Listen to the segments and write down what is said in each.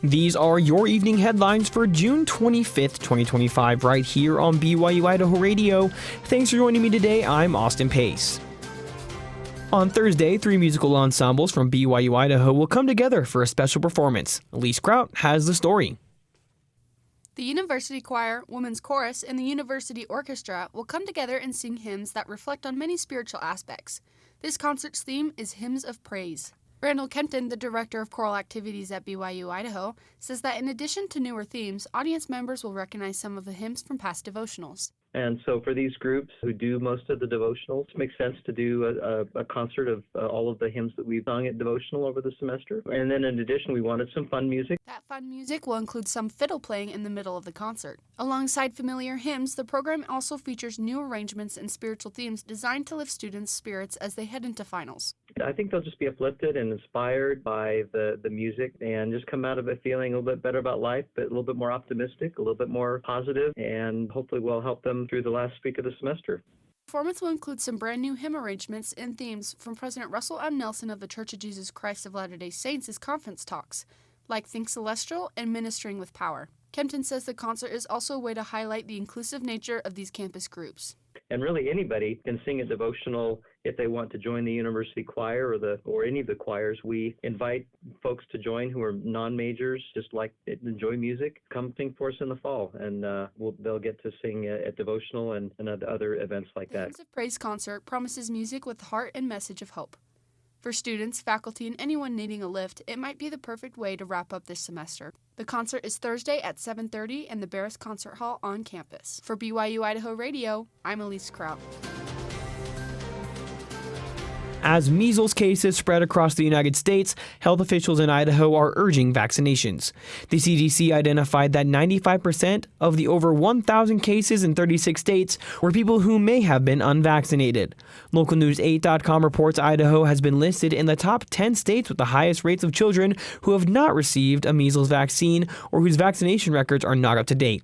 These are your evening headlines for June 25th, 2025, right here on BYU-Idaho Radio. Thanks for joining me today. I'm Austin Pace. On Thursday, 3 musical ensembles from BYU-Idaho will come together for a special performance. Elise Kraut has the story. The University Choir, Women's Chorus, and the University Orchestra will come together and sing hymns that reflect on many spiritual aspects. This concert's theme is Hymns of Praise. Randall Kenton, the director of choral activities at BYU-Idaho, says that in addition to newer themes, audience members will recognize some of the hymns from past devotionals. And so for these groups who do most of the devotionals, it makes sense to do a concert of all of the hymns that we've sung at devotional over the semester. And then in addition, we wanted some fun music. That fun music will include some fiddle playing in the middle of the concert. Alongside familiar hymns, the program also features new arrangements and spiritual themes designed to lift students' spirits as they head into finals. I think they'll just be uplifted and inspired by the music and just come out of it feeling a little bit better about life, but a little bit more optimistic, a little bit more positive, and hopefully will help them through the last week of the semester. The performance will include some brand new hymn arrangements and themes from President Russell M. Nelson of the Church of Jesus Christ of Latter-day Saints' conference talks, like Think Celestial and Ministering with Power. Kempton says the concert is also a way to highlight the inclusive nature of these campus groups. And really anybody can sing a devotional if they want to join the university choir or any of the choirs. We invite folks to join who are non-majors, just like enjoy music. Come sing for us in the fall, and they'll get to sing at devotional and other events like that. The Hymns of Praise concert promises music with heart and message of hope. For students, faculty, and anyone needing a lift, it might be the perfect way to wrap up this semester. The concert is Thursday at 7:30 in the Barris Concert Hall on campus. For BYU-Idaho Radio, I'm Elise Kraut. As measles cases spread across the United States, health officials in Idaho are urging vaccinations. The CDC identified that 95% of the over 1,000 cases in 36 states were people who may have been unvaccinated. LocalNews8.com reports Idaho has been listed in the top 10 states with the highest rates of children who have not received a measles vaccine or whose vaccination records are not up to date.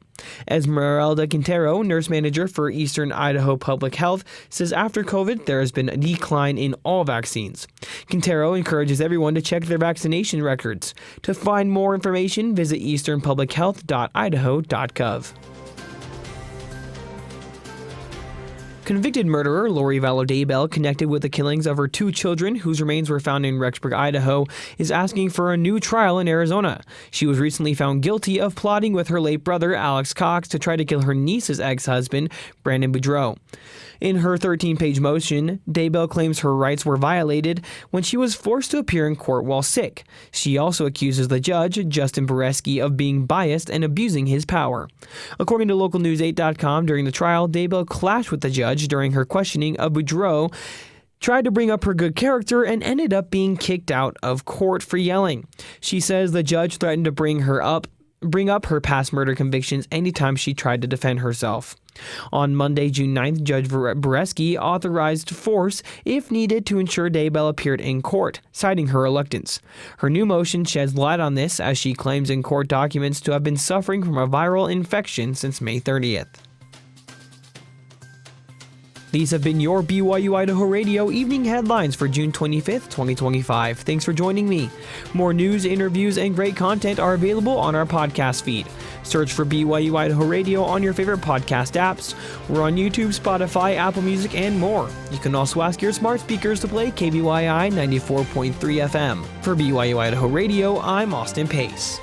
Esmeralda Quintero, nurse manager for Eastern Idaho Public Health, says after COVID, there has been a decline in all vaccines. Quintero encourages everyone to check their vaccination records. To find more information, visit easternpublichealth.idaho.gov. Convicted murderer Lori Vallow Daybell, connected with the killings of her 2 children whose remains were found in Rexburg, Idaho, is asking for a new trial in Arizona. She was recently found guilty of plotting with her late brother, Alex Cox, to try to kill her niece's ex-husband, Brandon Boudreau. In her 13-page motion, Daybell claims her rights were violated when she was forced to appear in court while sick. She also accuses the judge, Justin Boreski, of being biased and abusing his power. According to LocalNews8.com, during the trial, Daybell clashed with the judge during her questioning of Boudreau, tried to bring up her good character, and ended up being kicked out of court for yelling. She says the judge threatened to bring up her past murder convictions anytime she tried to defend herself. On Monday, June 9th, Judge Boreski authorized force if needed to ensure Daybell appeared in court, citing her reluctance. Her new motion sheds light on this as she claims in court documents to have been suffering from a viral infection since May 30th. These have been your BYU-Idaho Radio evening headlines for June 25th, 2025. Thanks for joining me. More news, interviews, and great content are available on our podcast feed. Search for BYU-Idaho Radio on your favorite podcast apps. We're on YouTube, Spotify, Apple Music, and more. You can also ask your smart speakers to play KBYI 94.3 FM. For BYU-Idaho Radio, I'm Austin Pace.